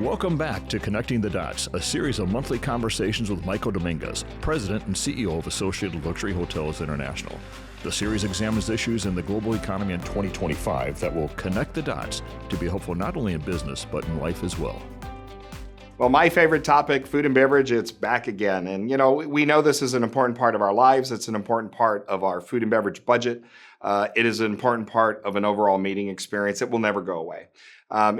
Welcome back to Connecting the Dots, a series of monthly conversations with Michael Dominguez, President and CEO of Associated Luxury Hotels International. The series examines issues in the global economy in 2025 that will connect the dots to be helpful not only in business, but in life as well. Well, my favorite topic, food and beverage, it's back again. And, we know this is an important part of our lives. It's an important part of our food and beverage budget. It is an important part of an overall meeting experience. It will never go away.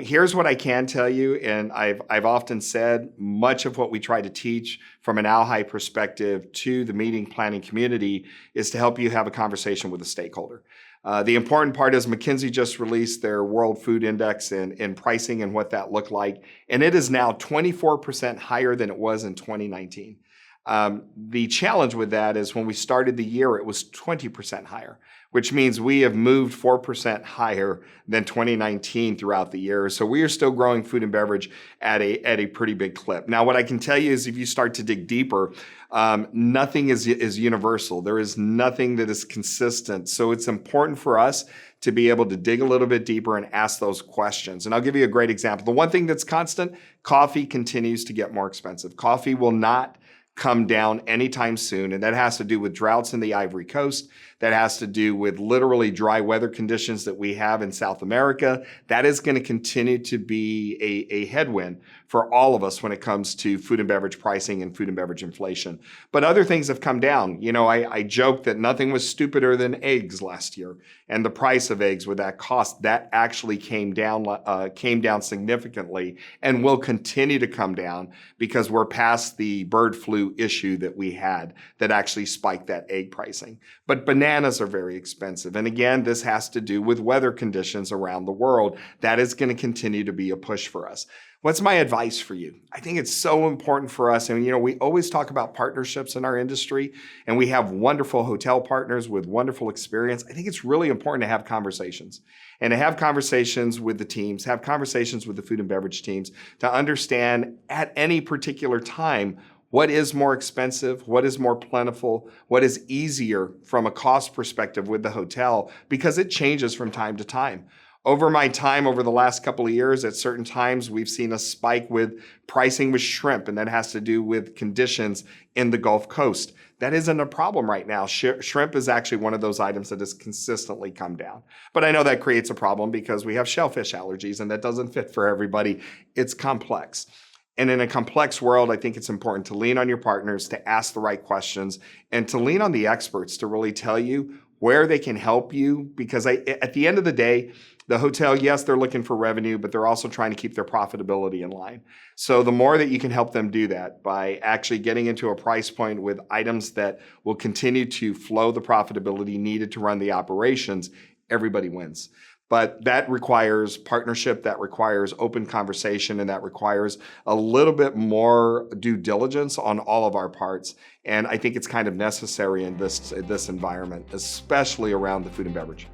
Here's what I can tell you, and I've often said much of what we try to teach from an ALHI perspective to the meeting planning community is to help you have a conversation with a stakeholder. The important part is McKinsey just released their World Food Index in pricing and what that looked like, and it is now 24% higher than it was in 2019. The challenge with that is when we started the year, it was 20% higher, which means we have moved 4% higher than 2019 throughout the year. So we are still growing food and beverage at a pretty big clip. Now, what I can tell you is if you start to dig deeper, nothing is universal. There is nothing that is consistent. So it's important for us to be able to dig a little bit deeper and ask those questions. And I'll give you a great example. The one thing that's constant, coffee continues to get more expensive. Coffee will not come down anytime soon. And that has to do with droughts in the Ivory Coast. That has to do with literally dry weather conditions that we have in South America. That is going to continue to be a headwind for all of us when it comes to food and beverage pricing and food and beverage inflation. But other things have come down. I joked that nothing was stupider than eggs last year, and the price of eggs with that cost, that actually came down significantly and will continue to come down because we're past the bird flu issue that we had that actually spiked that egg pricing. But bananas are very expensive. And again, this has to do with weather conditions around the world. That is going to continue to be a push for us. What's my advice for you? I think it's so important for us. And, we always talk about partnerships in our industry, and we have wonderful hotel partners with wonderful experience. I think it's really important to have conversations and to have conversations with the teams, have conversations with the food and beverage teams to understand at any particular time what is more expensive, what is more plentiful, what is easier from a cost perspective with the hotel, because it changes from time to time. Over my time, over the last couple of years, at certain times, we've seen a spike with pricing with shrimp, and that has to do with conditions in the Gulf Coast. That isn't a problem right now. Shrimp is actually one of those items that has consistently come down. But I know that creates a problem because we have shellfish allergies, and that doesn't fit for everybody. It's complex. And in a complex world, I think it's important to lean on your partners, to ask the right questions, and to lean on the experts to really tell you where they can help you. Because at the end of the day, the hotel, yes, they're looking for revenue, but they're also trying to keep their profitability in line. So the more that you can help them do that by actually getting into a price point with items that will continue to flow the profitability needed to run the operations, everybody wins. But that requires partnership, that requires open conversation, and that requires a little bit more due diligence on all of our parts. And I think it's kind of necessary in this environment, especially around the food and beverage.